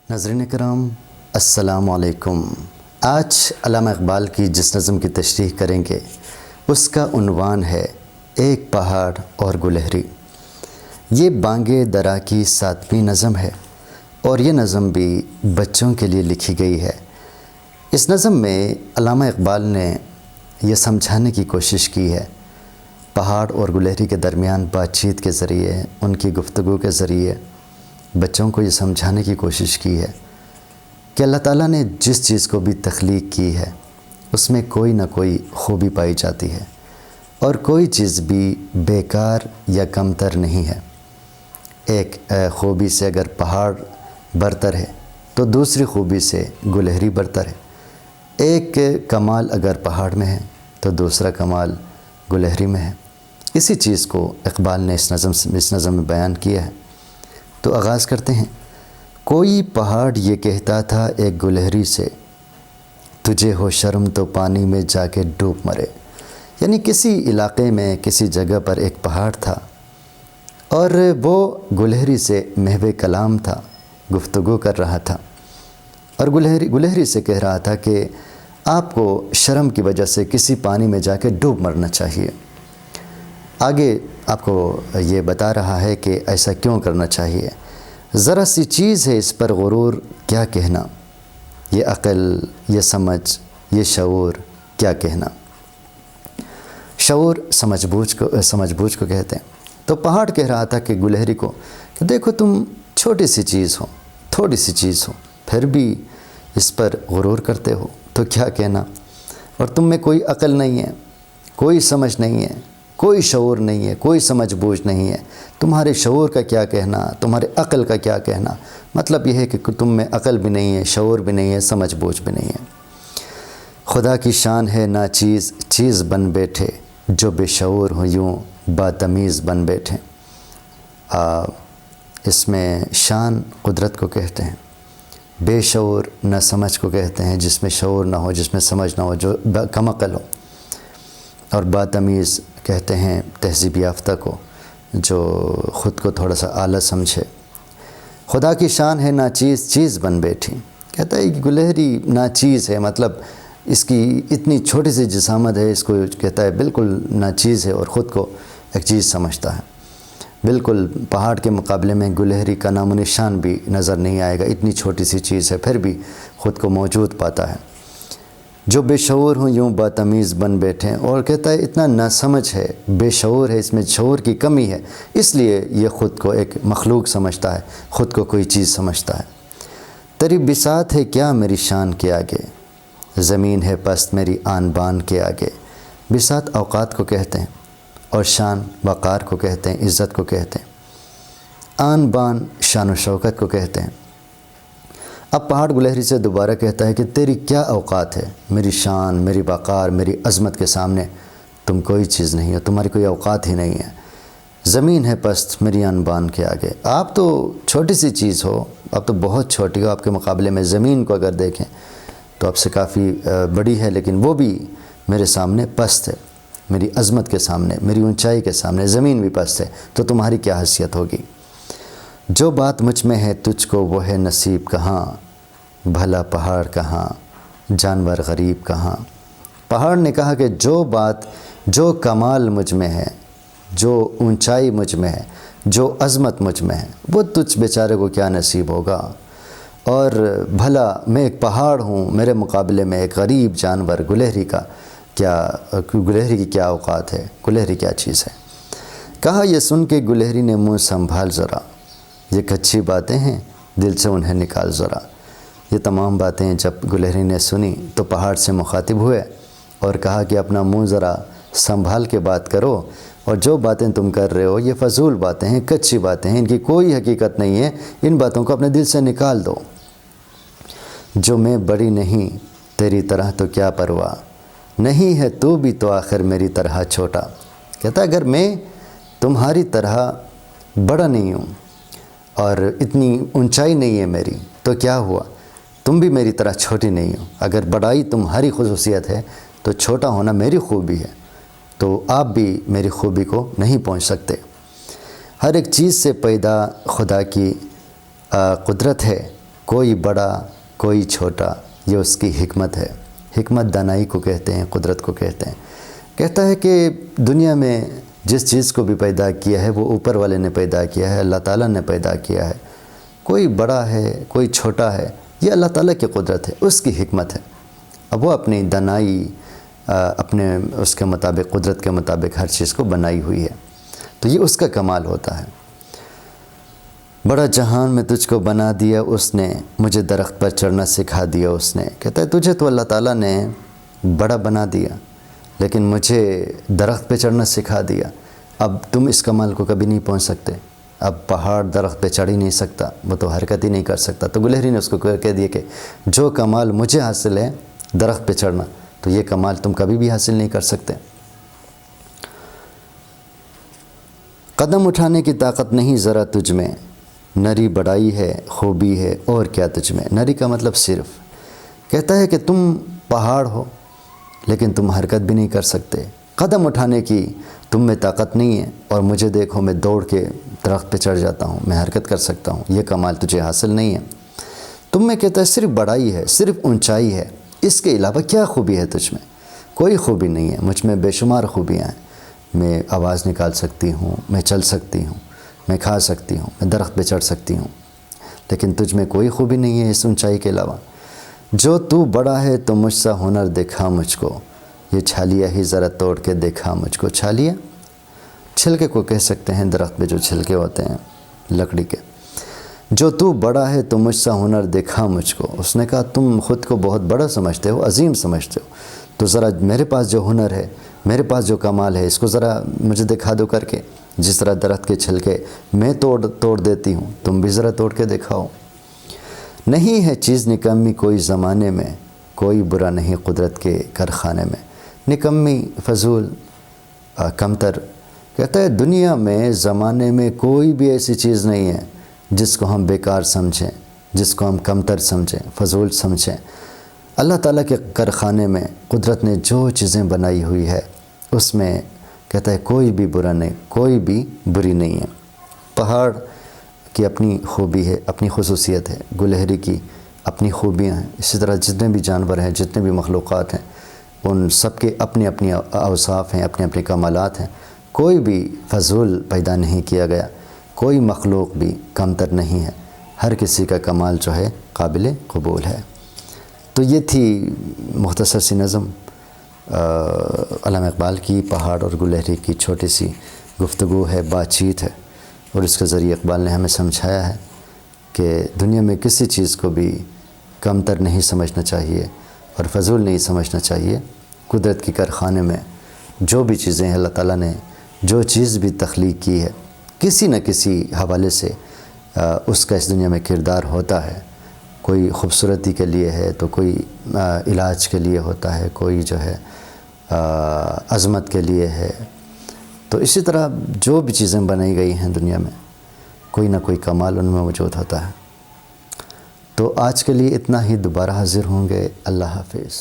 ناظرین کرام السلام علیکم۔ آج علامہ اقبال کی جس نظم کی تشریح کریں گے اس کا عنوان ہے ایک پہاڑ اور گلہری۔ یہ بانگ درا کی 7ویں نظم ہے اور یہ نظم بھی بچوں کے لیے لکھی گئی ہے۔ اس نظم میں علامہ اقبال نے یہ سمجھانے کی کوشش کی ہے، پہاڑ اور گلہری کے درمیان بات چیت کے ذریعے، ان کی گفتگو کے ذریعے بچوں کو یہ سمجھانے کی کوشش کی ہے کہ اللہ تعالیٰ نے جس چیز کو بھی تخلیق کی ہے اس میں کوئی نہ کوئی خوبی پائی جاتی ہے اور کوئی چیز بھی بیکار یا کمتر نہیں ہے۔ ایک خوبی سے اگر پہاڑ برتر ہے تو دوسری خوبی سے گلہری برتر ہے۔ ایک کمال اگر پہاڑ میں ہے تو دوسرا کمال گلہری میں ہے۔ اسی چیز کو اقبال نے اس نظم میں بیان کیا ہے۔ تو آغاز کرتے ہیں۔ کوئی پہاڑ یہ کہتا تھا ایک گلہری سے، تجھے ہو شرم تو پانی میں جا کے ڈوب مرے۔ یعنی کسی علاقے میں کسی جگہ پر ایک پہاڑ تھا اور وہ گلہری سے محو کلام تھا، گفتگو کر رہا تھا اور گلہری سے کہہ رہا تھا کہ آپ کو شرم کی وجہ سے کسی پانی میں جا کے ڈوب مرنا چاہیے۔ آگے آپ کو یہ بتا رہا ہے کہ ایسا کیوں کرنا چاہیے۔ ذرا سی چیز ہے اس پر غرور کیا کہنا، یہ عقل، یہ سمجھ، یہ شعور کیا کہنا۔ شعور سمجھ بوجھ کو کہتے ہیں۔ تو پہاڑ کہہ رہا تھا کہ گلہری کو کہ دیکھو تم چھوٹی سی چیز ہو، تھوڑی سی چیز ہو، پھر بھی اس پر غرور کرتے ہو تو کیا کہنا، اور تم میں کوئی عقل نہیں ہے، کوئی سمجھ نہیں ہے، کوئی شعور نہیں ہے، کوئی سمجھ بوجھ نہیں ہے، تمہارے شعور کا کیا کہنا، تمہارے عقل کا کیا کہنا۔ مطلب یہ ہے کہ تم میں عقل بھی نہیں ہے، شعور بھی نہیں ہے، سمجھ بوجھ بھی نہیں ہے۔ خدا کی شان ہے ناچیز چیز بن بیٹھے، جو بے شعور ہو یوں باتمیز بن بیٹھے۔ اس میں شان قدرت کو کہتے ہیں، بے شعور نہ سمجھ کو کہتے ہیں، جس میں شعور نہ ہو، جس میں سمجھ نہ ہو، جو کم عقل ہو، اور باتمیز کہتے ہیں تہذیب یافتہ کو، جو خود کو تھوڑا سا اعلیٰ سمجھے۔ خدا کی شان ہے ناچیز چیز بن بیٹھی، کہتا ہے کہ گلہری ناچیز ہے، مطلب اس کی اتنی چھوٹی سی جسامت ہے، اس کو کہتا ہے بالکل ناچیز ہے اور خود کو ایک چیز سمجھتا ہے۔ بالکل پہاڑ کے مقابلے میں گلہری کا نام و نشان بھی نظر نہیں آئے گا، اتنی چھوٹی سی چیز ہے پھر بھی خود کو موجود پاتا ہے۔ جو بے شعور ہوں یوں باتمیز بن بیٹھے، اور کہتا ہے اتنا ناسمجھ ہے، بے شعور ہے، اس میں شعور کی کمی ہے، اس لیے یہ خود کو ایک مخلوق سمجھتا ہے، خود کو کوئی چیز سمجھتا ہے۔ تیری بساط ہے کیا میری شان کے آگے، زمین ہے پست میری آن بان کے آگے۔ بساط اوقات کو کہتے ہیں اور شان وقار کو کہتے ہیں، عزت کو کہتے ہیں۔ آن بان شان و شوکت کو کہتے ہیں۔ اب پہاڑ گلہری سے دوبارہ کہتا ہے کہ تیری کیا اوقات ہے، میری شان، میری وقار، میری عظمت کے سامنے تم کوئی چیز نہیں ہو، تمہاری کوئی اوقات ہی نہیں ہے۔ زمین ہے پست میری انبان کے آگے، آپ تو چھوٹی سی چیز ہو، آپ تو بہت چھوٹی ہو، آپ کے مقابلے میں زمین کو اگر دیکھیں تو آپ سے کافی بڑی ہے، لیکن وہ بھی میرے سامنے پست ہے، میری عظمت کے سامنے، میری اونچائی کے سامنے زمین بھی پست ہے، تو تمہاری کیا حیثیت ہوگی۔ جو بات مجھ میں ہے تجھ کو وہ ہے نصیب کہاں، بھلا پہاڑ کہاں، جانور غریب کہاں۔ پہاڑ نے کہا کہ جو کمال مجھ میں ہے، جو اونچائی مجھ میں ہے، جو عظمت مجھ میں ہے، وہ تجھ بیچارے کو کیا نصیب ہوگا، اور بھلا میں ایک پہاڑ ہوں، میرے مقابلے میں ایک غریب جانور گلہری کی کیا اوقات ہے، گلہری کیا چیز ہے۔ کہا یہ سن کے گلہری نے منہ سنبھال ذرا، یہ کچھی باتیں ہیں دل سے انہیں نکال ذرا۔ یہ تمام باتیں جب گلہری نے سنی تو پہاڑ سے مخاطب ہوئے اور کہا کہ اپنا منہ ذرا سنبھال کے بات کرو، اور جو باتیں تم کر رہے ہو یہ فضول باتیں ہیں، کچی باتیں ہیں، ان کی کوئی حقیقت نہیں ہے، ان باتوں کو اپنے دل سے نکال دو۔ جو میں بڑی نہیں تیری طرح تو کیا پرواہ، نہیں ہے تو بھی تو آخر میری طرح چھوٹا۔ کہتا اگر میں تمہاری طرح بڑا نہیں ہوں اور اتنی اونچائی نہیں ہے میری تو کیا ہوا، تم بھی میری طرح چھوٹی نہیں ہو۔ اگر بڑائی تمہاری خصوصیت ہے تو چھوٹا ہونا میری خوبی ہے، تو آپ بھی میری خوبی کو نہیں پہنچ سکتے۔ ہر ایک چیز سے پیدا خدا کی قدرت ہے، کوئی بڑا کوئی چھوٹا، یہ اس کی حکمت ہے۔ حکمت دانائی کو کہتے ہیں، قدرت کو کہتے ہیں۔ کہتا ہے کہ دنیا میں جس چیز کو بھی پیدا کیا ہے وہ اوپر والے نے پیدا کیا ہے، اللہ تعالیٰ نے پیدا کیا ہے۔ کوئی بڑا ہے کوئی چھوٹا ہے، یہ اللہ تعالیٰ کی قدرت ہے، اس کی حکمت ہے۔ اب وہ اپنی دانائی اپنے اس کے مطابق، قدرت کے مطابق ہر چیز کو بنائی ہوئی ہے، تو یہ اس کا کمال ہوتا ہے۔ بڑا جہان میں تجھ کو بنا دیا اس نے، مجھے درخت پر چڑھنا سکھا دیا اس نے۔ کہتا ہے تجھے تو اللہ تعالیٰ نے بڑا بنا دیا، لیکن مجھے درخت پہ چڑھنا سکھا دیا۔ اب تم اس کمال کو کبھی نہیں پہنچ سکتے۔ اب پہاڑ درخت پہ چڑھ ہی نہیں سکتا، وہ تو حرکت ہی نہیں کر سکتا۔ تو گلہری نے اس کو کہہ دیا کہ جو کمال مجھے حاصل ہے درخت پہ چڑھنا، تو یہ کمال تم کبھی بھی حاصل نہیں کر سکتے۔ قدم اٹھانے کی طاقت نہیں ذرا تجھ میں، نری بڑائی ہے خوبی ہے اور کیا تجھ میں۔ نری کا مطلب صرف، کہتا ہے کہ تم پہاڑ ہو لیکن تم حرکت بھی نہیں کر سکتے، قدم اٹھانے کی تم میں طاقت نہیں ہے، اور مجھے دیکھو میں دوڑ کے درخت پہ چڑھ جاتا ہوں، میں حرکت کر سکتا ہوں، یہ کمال تجھے حاصل نہیں ہے۔ تم میں کہتا ہے صرف بڑائی ہے، صرف اونچائی ہے، اس کے علاوہ کیا خوبی ہے تجھ میں؟ کوئی خوبی نہیں ہے۔ مجھ میں بے شمار خوبیاں ہیں، میں آواز نکال سکتی ہوں، میں چل سکتی ہوں، میں کھا سکتی ہوں، میں درخت پہ چڑھ سکتی ہوں، لیکن تجھ میں کوئی خوبی نہیں ہے اس اونچائی کے علاوہ۔ جو تو بڑا ہے تو مجھ سا ہنر دکھا مجھ کو، یہ چھالیا ہی ذرا توڑ کے دکھا مجھ کو۔ چھالیا چھلکے کو کہہ سکتے ہیں، درخت پہ جو چھلکے ہوتے ہیں لکڑی کے۔ جو تو بڑا ہے تو مجھ سا ہنر دکھا مجھ کو۔ اس نے کہا تم خود کو بہت بڑا سمجھتے ہو، عظیم سمجھتے ہو، تو ذرا میرے پاس جو ہنر ہے، میرے پاس جو کمال ہے، اس کو ذرا مجھے دکھا دو کر کے۔ جس طرح درخت کے چھلکے میں توڑ دیتی ہوں، تم بھی ذرا توڑ کے دکھاؤ۔ نہیں ہے چیز نکمی کوئی زمانے میں، کوئی برا نہیں قدرت کے کارخانے میں۔ نکمی، فضول، کمتر، کہتا ہے دنیا میں زمانے میں کوئی بھی ایسی چیز نہیں ہے جس کو ہم بیکار سمجھیں، جس کو ہم کمتر سمجھیں، فضول سمجھیں۔ اللہ تعالیٰ کے کارخانے میں قدرت نے جو چیزیں بنائی ہوئی ہے اس میں کہتا ہے کوئی بھی برا نہیں، کوئی بھی بری نہیں ہے۔ پہاڑ کی اپنی خوبی ہے، اپنی خصوصیت ہے، گلہری کی اپنی خوبیاں ہیں، اسی طرح جتنے بھی جانور ہیں، جتنے بھی مخلوقات ہیں، ان سب کے اپنی اپنی اوصاف ہیں، اپنے اپنے کمالات ہیں۔ کوئی بھی فضول پیدا نہیں کیا گیا، کوئی مخلوق بھی کمتر نہیں ہے، ہر کسی کا کمال جو ہے قابل قبول ہے۔ تو یہ تھی مختصر سی نظم علامہ اقبال کی، پہاڑ اور گلہری کی چھوٹی سی گفتگو ہے، بات چیت ہے، اور اس کے ذریعے اقبال نے ہمیں سمجھایا ہے کہ دنیا میں کسی چیز کو بھی کمتر نہیں سمجھنا چاہیے اور فضول نہیں سمجھنا چاہیے۔ قدرت کی کارخانے میں جو بھی چیزیں ہیں، اللہ تعالیٰ نے جو چیز بھی تخلیق کی ہے، کسی نہ کسی حوالے سے اس کا اس دنیا میں کردار ہوتا ہے۔ کوئی خوبصورتی کے لیے ہے تو کوئی علاج کے لیے ہوتا ہے، کوئی جو ہے عظمت کے لیے ہے۔ تو اسی طرح جو بھی چیزیں بنائی گئی ہیں دنیا میں، کوئی نہ کوئی کمال ان میں موجود ہوتا ہے۔ تو آج کے لیے اتنا ہی، دوبارہ حاضر ہوں گے۔ اللہ حافظ۔